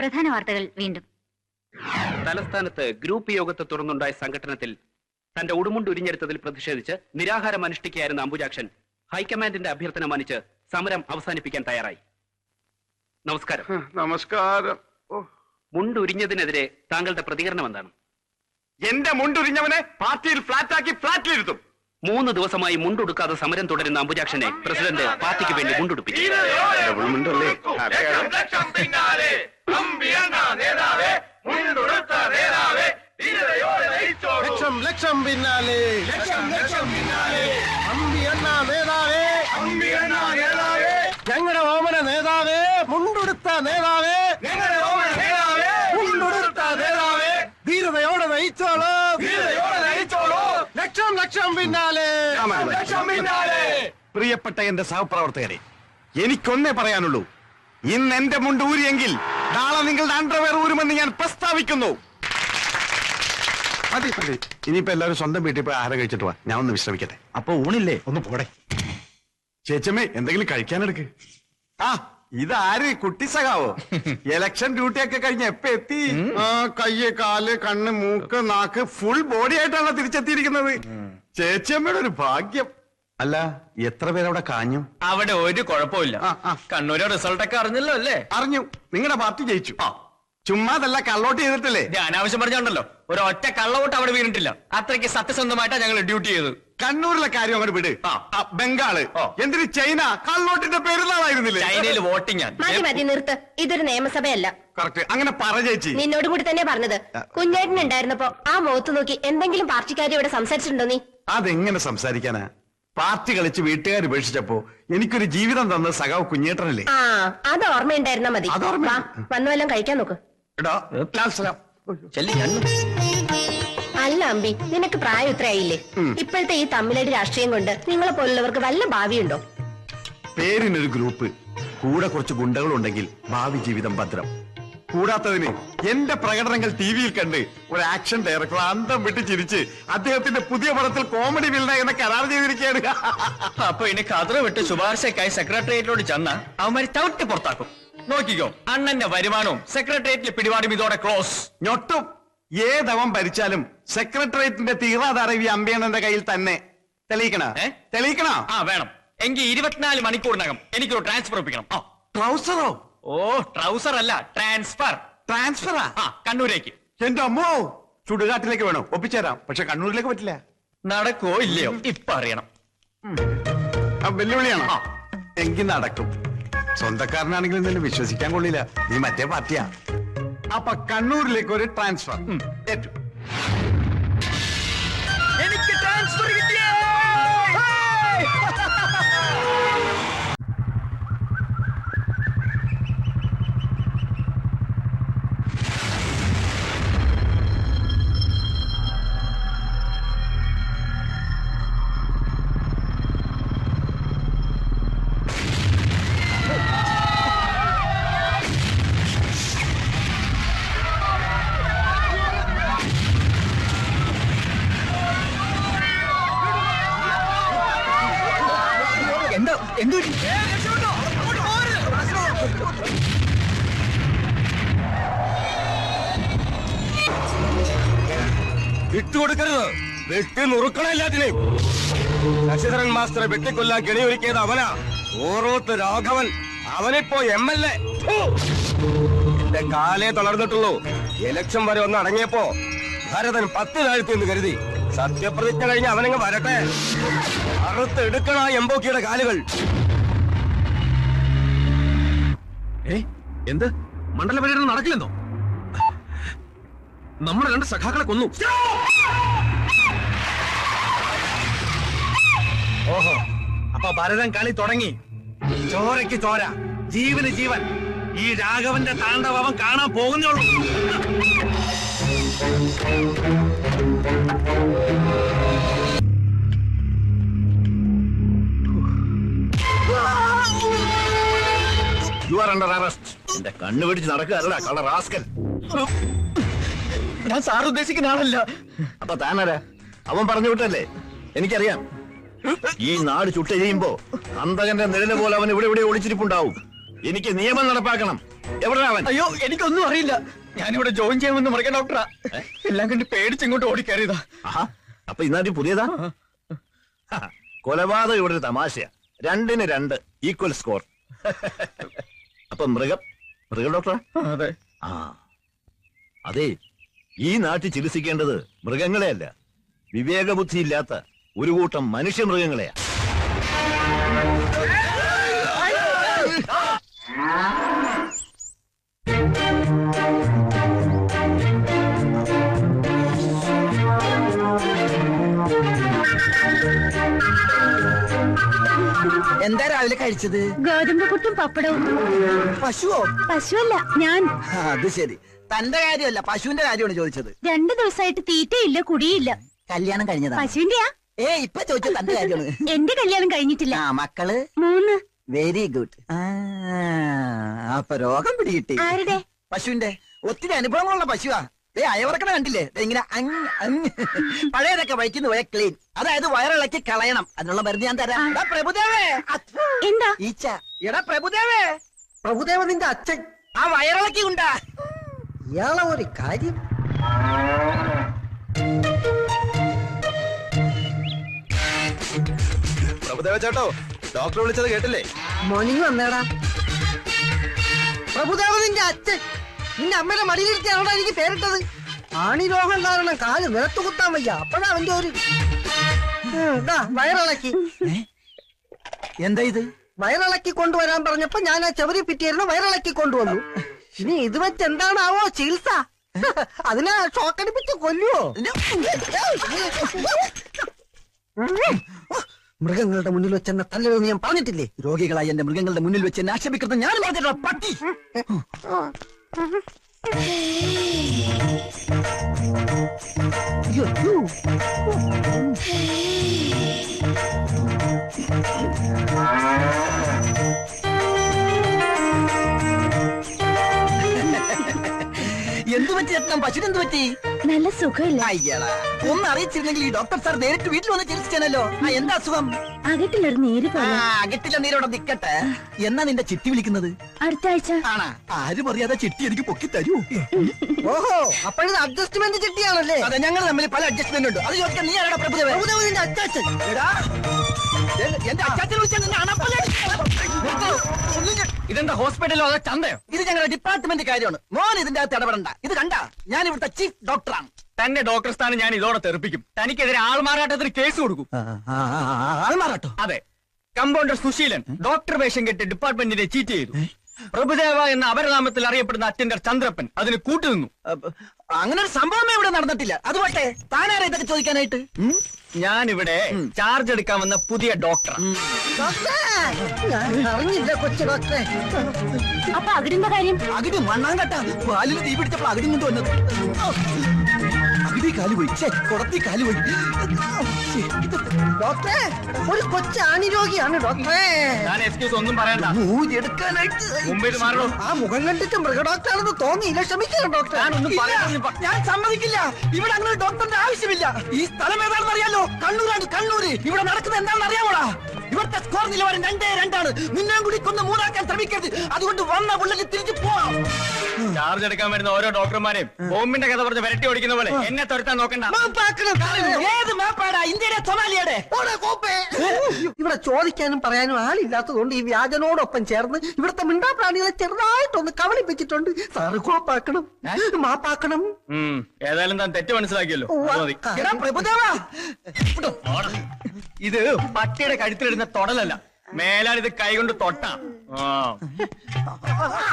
പ്രധാന വാർത്തകൾ വീണ്ടും. തലസ്ഥാനത്ത് ഗ്രൂപ്പ് യോഗത്തെ തുടർന്നുണ്ടായ സംഘടനത്തിൽ തന്റെ ഉടുമുണ്ട് ഉരിഞ്ഞെടുത്തതിൽ പ്രതിഷേധിച്ച് നിരാഹാരം അനുഷ്ഠിക്കുകയായിരുന്ന അംബുജാക്ഷൻ ഹൈക്കമാൻഡിന്റെ അഭ്യർത്ഥന മാനിച്ച് സമരം അവസാനിപ്പിക്കാൻ തയ്യാറായി. നമസ്കാരം. നമസ്കാരം. മുണ്ടുരിഞ്ഞതിനെതിരെ താങ്കളുടെ പ്രതികരണം എന്താണ്? എന്റെ മുണ്ടുരിഞ്ഞവനെ പാർട്ടിയിൽ ഫ്ലാറ്റാക്കി ഫ്ലാറ്റിലിരുത്തും. 3 ദിവസമായി മുണ്ടുടുക്കാതെ സമരം തുടരുന്ന അംബുജാക്ഷനെ പ്രസിഡന്റ് പാർട്ടിക്ക് വേണ്ടി മുണ്ടുടുപ്പിച്ചു. ലക്ഷം പിന്നാലെ ഞങ്ങളുടെ ഓമന നേതാവേ, മുണ്ടുടുത്ത നേതാവേ, മുണ്ടുടുത്ത നേതാവേ, ധീരതയോടെ നയിച്ചോളൂ, ലക്ഷം ലക്ഷം പിന്നാലെ. പ്രിയപ്പെട്ട എന്റെ സഹപ്രവർത്തകരെ, എനിക്കൊന്നേ പറയാനുള്ളൂ. ഇന്ന് എന്റെ മുണ്ട് ഊരിയെങ്കിൽ നാളെ നിങ്ങളുടെ അണ്ടർവെയർ ഊരുമെന്ന് ഞാൻ പ്രസ്താവിക്കുന്നു. മതി മതി, ഇനിയിപ്പോ എല്ലാവരും സ്വന്തം വീട്ടിൽ പോയി ആഹാരം കഴിച്ചിട്ട് വാ. ഞാൻ ഒന്ന് വിശ്രമിക്കട്ടെ. അപ്പൊ ഊണില്ലേ? ഒന്ന് പോടെ. ചേച്ചമ്മേ, എന്തെങ്കിലും കഴിക്കാനെടുക്ക്. ആ, ഇതാര്? കുട്ടി സഖാവോ? ഇലക്ഷൻ ഡ്യൂട്ടിയൊക്കെ കഴിഞ്ഞ് എപ്പ എത്തി? കയ്യ്, കാല്, കണ്ണ്, മൂക്ക്, നാക്ക് ഫുൾ ബോഡി ആയിട്ടാണോ തിരിച്ചെത്തിയിരിക്കുന്നത്? ചേച്ചിയമ്മയുടെ ഒരു ഭാഗ്യം. അല്ല, എത്ര പേരവിടെ കാഞ്ഞു? അവിടെ ഒരു കുഴപ്പമില്ല. കണ്ണൂരെ റിസൾട്ടൊക്കെ അറിഞ്ഞല്ലോ അല്ലേ? അറിഞ്ഞു. നിങ്ങളുടെ പാർട്ടി ജയിച്ചു. ചുമ്മാതല്ല, കള്ളോട്ട് ചെയ്തിട്ടില്ലേ? അനാവശ്യം പറഞ്ഞോണ്ടല്ലോ, ഒരു ഒറ്റ കള്ളവോട്ട് അവിടെ വീണിട്ടില്ല. അത്രയ്ക്ക് സത്യസന്ധമായിട്ടാണ് ഞങ്ങൾ ഡ്യൂട്ടി ചെയ്തത്. കണ്ണൂരിലെ കാര്യം അങ്ങോട്ട് വിട്. ബംഗാള് എന്തിന്? ചൈന കള്ളോട്ടിന്റെ പെരുന്നാളായിരുന്നില്ലേ? ചൈനയിൽ വോട്ടിംഗ്. മതി മതി, നിർത്ത്. ഇതൊരു നിയമസഭയല്ല. കറക്റ്റ്, അങ്ങനെ പറ ചേച്ചി. നിന്നോട് കൂടി തന്നെ പറഞ്ഞത്. കുഞ്ഞേട്ടൻ ഉണ്ടായിരുന്നപ്പോ ആ മുഖത്ത് നോക്കി എന്തെങ്കിലും പാർട്ടിക്കാരി ഇവിടെ സംസാരിച്ചിട്ടുണ്ടോ നീ? അതെങ്ങനെ സംസാരിക്കാനാ? പാർട്ടി കളിച്ച് വീട്ടുകാർ ഉപേക്ഷിച്ചപ്പോ എനിക്കൊരു ജീവിതം തന്ന സഖാവ് കുഞ്ഞേട്ടനല്ലേ? ആ, അത് ഓർമ്മയുണ്ടായിരുന്നാ മതി. വന്നു വല്ലതും കഴിക്കാൻ നോക്ക്. അല്ല അമ്പി, നിനക്ക് പ്രായം ഇത്രയായില്ലേ? ഇപ്പോഴത്തെ ഈ തമ്മിലടി രാഷ്ട്രീയം കൊണ്ട് നിങ്ങളെ പോലുള്ളവർക്ക് വല്ല ഭാവിയുണ്ടോ? പേരിനൊരു ഗ്രൂപ്പ്, കൂടെ കുറച്ച് ഗുണ്ടകളുണ്ടെങ്കിൽ ഭാവി ജീവിതം ഭദ്രം. കൂടാത്തതിന് എന്റെ പ്രകടനങ്ങൾ ടിവിയിൽ കണ്ട് ഒരു ആക്ഷൻ ഡയറക്ടർ അന്തം വിട്ട് ചിരിച്ച് അദ്ദേഹത്തിന്റെ പുതിയ പടത്തിൽ കോമഡി വില്ല എന്ന കരാർ ചെയ്തിരിക്കുകയാണ്. അപ്പൊ ഇനി കതറ് വിട്ട് ശുപാർശക്കായി സെക്രട്ടേറിയറ്റിലോട് ചെന്ന അവന്മാര് ചവിട്ടി പുറത്താക്കും. നോക്കിക്കോ, അണ്ണന്റെ വരുമാനവും സെക്രട്ടേറിയറ്റിൽ പിടിപാടും ഇതോടെ ക്ലോസ്. ഞൊട്ടും. ഏതവൻ ഭരിച്ചാലും സെക്രട്ടേറിയറ്റിന്റെ തീറാധാരവി അമ്പയണ്ണന്റെ കയ്യിൽ തന്നെ. തെളിയിക്കണോ? ആ, വേണം. എങ്കിൽ 24 മണിക്കൂറിനകം എനിക്കൊരു ട്രാൻസ്ഫർ ഒപ്പിക്കണം. ട്രൗസറോ? ഓ, ട്രൗസർ അല്ല, ട്രാൻസ്ഫർ. ട്രാൻസ്ഫറാ? കണ്ണൂരേക്ക്. എന്റെ അമ്മോ, ചുടുകാട്ടിലേക്ക് വേണോ? ഒപ്പിച്ചേരാം, പക്ഷെ കണ്ണൂരിലേക്ക് പറ്റില്ല. നടക്കോ ഇല്ലയോ ഇപ്പൊ അറിയണം. വെല്ലുവിളിയാണോ? എങ്കിൽ നടക്കും. സ്വന്തക്കാരനാണെങ്കിലും നിന്നെ വിശ്വസിക്കാൻ കൊള്ളില്ല. നീ മറ്റേ പാർട്ടിയാ. അപ്പൊ കണ്ണൂരിലേക്ക് ഒരു ട്രാൻസ്ഫർ. എനിക്ക് ട്രാൻസ്ഫർ കിട്ടിയേ! വിട്ടുകൊടുക്കരുത്, വെട്ടി നുറുക്കണം എല്ലാത്തിനെയും. ശശിധരൻ മാസ്റ്ററെ വെട്ടിക്കൊല്ലാൻ കെണിയൊരുക്കിയത് അവനാ. ഓരോത്ത് രാഘവൻ, അവനിപ്പോ MLA. എന്റെ കാലേ തളർന്നിട്ടുള്ളൂ. ഇലക്ഷൻ വരെ ഒന്ന് അടങ്ങിയപ്പോ ഭരതൻ 10 താഴ്ത്തി എന്ന് കരുതി. സത്യപ്രതിജ്ഞ കഴിഞ്ഞ് അവനങ്ങ് വരട്ടെ. അറുത്തെടുക്കണ എംബോക്കിയുടെ കാലുകൾ. എന്ത് മണ്ഡല പര്യടനം നടക്കില്ലെന്നോ? നമ്മുടെ 2 സഖാക്കളെ കൊന്നു. ഓഹോ, അപ്പൊ ഭരതൻ കളി തുടങ്ങി. ചോരയ്ക്ക് ചോര, ജീവന് ജീവൻ. ഈ രാഘവന്റെ താണ്ഡവം കാണാൻ പോകുന്നുള്ളൂ. You are under arrest. എന്റെ കണ്ണു പിടിച്ച് നടക്കുകയല്ല കള്ള റാസ്കൽ. ഞാൻ സാർ ഉദ്ദേശിക്കുന്ന ആളല്ല. അപ്പൊ താനരാ? അവൻ പറഞ്ഞു വിട്ടല്ലേ? എനിക്കറിയാം. ഈ നാട് ചുട്ടെരിയുമ്പോ അന്തകന്റെ നിഴല് പോലെ അവൻ ഇവിടെ ഒളിച്ചിരിപ്പുണ്ടാവും. എനിക്ക് നിയമം നടപ്പാക്കണം. എവിടെ അവൻ? അയ്യോ എനിക്കൊന്നും അറിയില്ല. ഞാനിവിടെ ജോയിൻ ചെയ്യാമെന്ന് മൃഗ ഡോക്ടറാ. എല്ലാം കണ്ട് പേടിച്ചിങ്ങോട്ട് ഓടിക്കയറിയതാ. അപ്പൊ ഇന്നാട്ടി പുതിയതാ? കൊലപാതകം ഇവിടെ ഒരു തമാശയാ. 2-ന് 2 ഈക്വൽ സ്കോർ. അപ്പൊ മൃഗ ഡോക്ടറാ? അതെ. ആ അതെ, ഈ നാട്ടിൽ ചികിത്സിക്കേണ്ടത് മൃഗങ്ങളെയല്ല, വിവേകബുദ്ധി ഇല്ലാത്ത ഒരു കൂട്ടം മനുഷ്യമൃഗങ്ങളെയാ. എന്താ രാവിലെ കഴിച്ചത്? ഗോതമ്പ് പുട്ടും പപ്പടവും. പശുവോ? പശുവല്ല, ഞാൻ. അത് ശരി. തന്റെ കാര്യമല്ല, പശുവിന്റെ കാര്യമാണ് ചോദിച്ചത്. 2 ദിവസമായിട്ട് തീറ്റയില്ല, കുടിയില്ല. കല്യാണം കഴിഞ്ഞതാ? പശുവിന്റെയാ. ഇപ്പൊ ചോദിച്ചത് തന്റെ കാര്യമാണ്. എന്റെ കല്യാണം കഴിഞ്ഞിട്ടില്ല. മക്കള്? 3. Very good. അപ്പൊ രോഗം പിടികിട്ടി. ആരുടെ? പശുവിന്റെ. ഒത്തിരി അനുഭവങ്ങളുള്ള പശുവാ. അയവർക്കണ കണ്ടില്ലേ? ഇങ്ങനെ പഴയതൊക്കെ വയറ്റിന്ന് പോയ ക്ലീൻ, അതായത് വയറിളക്കി കളയണം. അതിനുള്ള മരുന്ന് ഞാൻ തരാം. പ്രഭുദേവേ. എന്താ? ഈച്ച. എടാ പ്രഭുദേവേ. പ്രഭുദേവ നിന്റെ അച്ഛൻ ആ വയറിളക്കി ഉണ്ടാ. ഇയാളെ ഒരു കാര്യം. പ്രഭുദേവ ചേട്ടോ, ഡോക്ടർ വിളിച്ചത് കേട്ടില്ലേ? മോർണിംഗ് വന്നേടാ. പ്രഭുദേവ നിന്റെ അച്ഛൻ നിന്റെ അമ്മയുടെ മടിയിലിരുത്തിയാണോ എനിക്ക് പേരിട്ടത്? ആണി രോഗം കാരണം കാല് നിലത്ത് കുത്താൻ വയ്യ. അപ്പോഴാ അവന്റെ ഒരു വയറിളക്കി. എന്താ ഇത്? വയറിളക്കി കൊണ്ടുവരാൻ പറഞ്ഞപ്പോ ഞാൻ ആ ചെവരി പിറ്റിയായിരുന്നു, വയറിളക്കി കൊണ്ടുവന്നു. ഇനി ഇത് വെച്ച് എന്താണാവോ ചികിത്സ? അതിനെ ഷോക്കടിപ്പിച്ച് കൊല്ലുവോ? മൃഗങ്ങളുടെ മുന്നിൽ വെച്ച് എന്നെ തല്ലരുതെന്ന് ഞാൻ പറഞ്ഞിട്ടില്ലേ? രോഗികളായി എന്റെ മൃഗങ്ങളുടെ മുന്നിൽ വെച്ച് എന്നെ ആക്ഷേപിക്കുന്നത് ഞാൻ പറഞ്ഞിട്ടുള്ള പട്ടി. എന്ത് പറ്റി ചേട്ടൻ? പശുവിനെന്ത് പറ്റി? നല്ല സുഖമില്ല. അയ്യടാ, ഒന്ന് അറിയിച്ചിരുന്നെങ്കിൽ ഈ ഡോക്ടർ സാർ നേരിട്ട് വീട്ടിൽ വന്ന് ചികിത്സിച്ചാനല്ലോ. എന്താ അസുഖം? അകട്ടിലൊരു നീര് പോലെ. അകട്ടില്ല നീരോടെ നിക്കട്ടെ. എന്നാ നിന്റെ ചിട്ടി വിളിക്കുന്നത്? അടുത്ത ആഴ്ച. ആണാ? ആരും അറിയാതെ ചിട്ടി എനിക്ക് പൊക്കി തരൂ. ഓഹോ, അപ്പോഴത് അഡ്ജസ്റ്റ്മെന്റ് ചിട്ടിയാണല്ലേ? അതെ, ഞങ്ങൾ തമ്മിൽ പല അഡ്ജസ്റ്റ്മെന്റ് ഉണ്ട്. അത് ചോദിക്കാൻ നീ ആരാടാ? പ്രഭുദേവന്റെ അച്ചാച്ചൻ. എന്റെ അച്ചാച്ചൻ വിളിച്ചാൽ നിന്നെ അണപ്പല്ലേ? ഇതെന്താ ഹോസ്പിറ്റലോ അതോ ചന്തയോ? ഇത് ഞങ്ങളുടെ ഡിപ്പാർട്ട്മെന്റ് കാര്യമാണ്. മോൻ ഇതിന്റെ അകത്ത് ഇടപെടണ്ട. ഇത് കണ്ട, ഞാൻ ഇവിടുത്തെ ചീഫ് ഡോക്ടറാണ്. തന്നെ ഡോക്ടർ സ്ഥാനം ഞാൻ ഇതോടെ തെറിപ്പിക്കും. തനിക്കെതിരെ ആൾമാറാട്ടത്തിന് കേസ് കൊടുക്കും. ആൾമാറാട്ടോ? അതെ. കമ്പൗണ്ടർ സുശീലൻ ഡോക്ടർ വേഷം കെട്ടി ഡിപ്പാർട്ട്മെന്റിനെ ചീറ്റ് ചെയ്തു. പ്രഭുദേവ എന്ന അപരനാമത്തിൽ അറിയപ്പെടുന്ന അറ്റൻഡർ ചന്ദ്രപ്പൻ അതിന് കൂട്ടുനിന്നു. അങ്ങനെ ഒരു സംഭവമേ ഇവിടെ നടന്നിട്ടില്ല. അത് പോട്ടെ, താനാരാ ഇതൊക്കെ ചോദിക്കാനായിട്ട്? ഞാനിവിടെ ചാർജ് എടുക്കാമെന്ന പുതിയ ഡോക്ടർ. അറിഞ്ഞില്ല കൊച്ചു ഡോക്ടറെ. അപ്പൊ അകിടിന്റെ കാര്യം? അകിടി മണ്ണാങ്കട്ട പാലിന് തീ പിടിച്ചപ്പോൾ അകിടി കൊണ്ട് വന്നത്. അകിടി കാല് പോയി, കുടത്തി കാല് പോയി. ഡോക്ടറെ, ഒരു കൊച്ചു ആണിരോഗിയാണ് ഡോക്ടറെ. ഞാൻ എക്സ്ക്യൂസ് ഒന്നും പറയണ്ട. എടുക്കാനായിട്ട് മുമ്പിൽ മാറണോ? ആ മുഖം കണ്ടിട്ട് മൃഗഡോക്ടറാണെന്ന് തോന്നിയില്ല. ക്ഷമിക്കണം ഡോക്ടർ. ഞാൻ സമ്മതിക്കില്ല. ഇവിടെ അങ്ങനെ ഡോക്ടറിന്റെ ആവശ്യമില്ല. ഈ സ്ഥലം ഏതാണെന്ന് അറിയാലോ? കണ്ണൂരാണ്. കണ്ണൂര്. ഇവിടെ നടക്കുന്നത് എന്താണെന്ന് അറിയാമോടാ? ഇവിടുത്തെ സ്കോർ നിലവാരം 2-2 നിന്നെ കൂടി കൊന്ന് 3 ശ്രമിക്കരുത്. അതുകൊണ്ട് വന്ന പുള്ളിക്ക് തിരിച്ചു പോവാം. ചാർജ് എടുക്കാൻ വരുന്ന ഓരോ ഡോക്ടർമാരെയും ബോംബിന്റെ കഥ പറഞ്ഞ് വരട്ടി ഓടിക്കുന്ന പോലെ എന്നെ തുരത്താൻ നോക്കണ്ട. ഏത് മാപ്പാടാ? ഇന്ത്യയുടെ സൊമാലിയുടെ? ഇവിടെ ചോദിക്കാനും പറയാനും ആളില്ലാത്തതുകൊണ്ട് ഈ വ്യാജനോടൊപ്പം ചേർന്ന് ഇവിടുത്തെ മിണ്ടാപ്രാണികളെ ചെറുതായിട്ടൊന്ന് കവളിപ്പിച്ചിട്ടുണ്ട്. സാറ് കോപ്പാക്കണം, മാപ്പാക്കണം. ഏതായാലും താൻ തെറ്റ് മനസ്സിലാക്കിയല്ലോ. ഇത് പട്ടിയുടെ കഴുത്തിലിടുന്ന തൊടലല്ല. മേലാൽ ഇത് കൈകൊണ്ട് തൊട്ടാ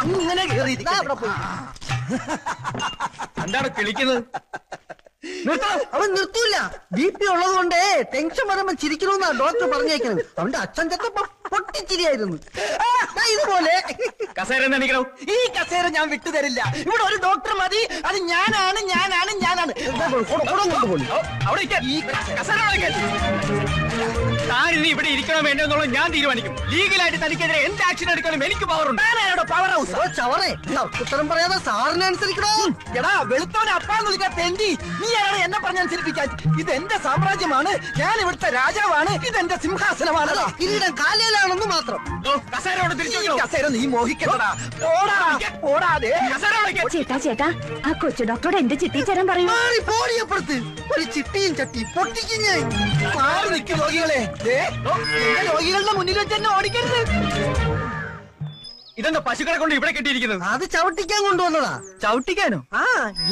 അങ്ങനെ എന്താണ് കിളിക്കുന്നത്? അവൻ നിർത്തൂല. BP ഉള്ളത് കൊണ്ട് ടെൻഷൻ വരുമ്പോ ചിരിക്കണമെന്നാ ഡോക്ടർ പറഞ്ഞേക്കുന്നത്. അവന്റെ അച്ഛൻ ചെന്നപ്പോ പൊട്ടിച്ചിരിയായിരുന്നു. ഇതുപോലെ കസേര എണീക്കണോ? ഈ കസേര ഞാൻ വിട്ടുതരില്ല. ഇവിടെ ഒരു ഡോക്ടർ മതി. അത് ഞാനാണ്. അവിടെ താനിനി ഇവിടെ ഇരിക്കണോ വേണ്ടോ എന്നുള്ളത് ഞാൻ തീരുമാനിക്കും. ലീഗലായിട്ട് തനിക്കെതിരെ എന്ത് ആക്ഷൻ എടുക്കാനും എനിക്ക് പവറുണ്ട്. പവർ ഹൗസ് ചവറേ, ഉത്തരം പറയാതെ സാറിനെ അനുസരിക്കണോ? എടാ വെളുത്തോനെ അപ്പാന്ന് വിളിക്കാൻ തെണ്ടി. നീ ആരാണ് എന്നെ പറഞ്ഞനുസരിപ്പിക്കാൻ? ഇത് എന്റെ സാമ്രാജ്യമാണ്. ഞാൻ ഇവിടുത്തെ രാജാവാണ്. ഇതെന്റെ സിംഹാസനമാണ്. കിരീടം കാലയിലാണെന്ന് ഒന്ന് മാത്രം. കസേര കൊണ്ട് തിരിച്ചു ഈ കസേര നീ മോഹിക്കണ്ടടാ. പോടാ, പോടാതെ. ചേട്ടാ ആ കൊച്ചു ഡോക്ടറോട് എന്റെ ചിട്ടി ചേരാൻ പറയൂ. മാറി പോടിയപ്പുറത്ത് ഒരു ചിട്ടിയും ചട്ടി പൊട്ടിക്കും ഞാൻ. മാറി നിൽക്കും രോഗികളെ. എന്റെ രോഗികളുടെ മുന്നിൽ വെച്ച് തന്നെ ഓടിക്കരുത്. ഇതെന്താ പശുക്കളെ കൊണ്ട് ഇവിടെ കെട്ടിയിരിക്കുന്നത്? അത് ചവിട്ടിക്കാൻ കൊണ്ടുവന്നതാ. ചവിട്ടിക്കാനോ? ആ,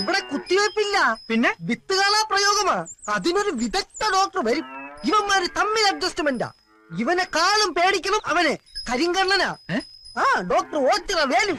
ഇവിടെ കുത്തിവെപ്പില്ല, പിന്നെ വിത്തുകാളാ പ്രയോഗമാ. അതിനൊരു വിദഗ്ധ ഡോക്ടർ വരും. ഇവന്മാര് തമ്മിൽ അഡ്ജസ്റ്റ്മെന്റാ. ഇവനെ കാളും പേടിക്കണം അവനെ. കരിങ്കണ്ണനാ. ആ, ഡോക്ടർ ഓച്ചിറ വേലും.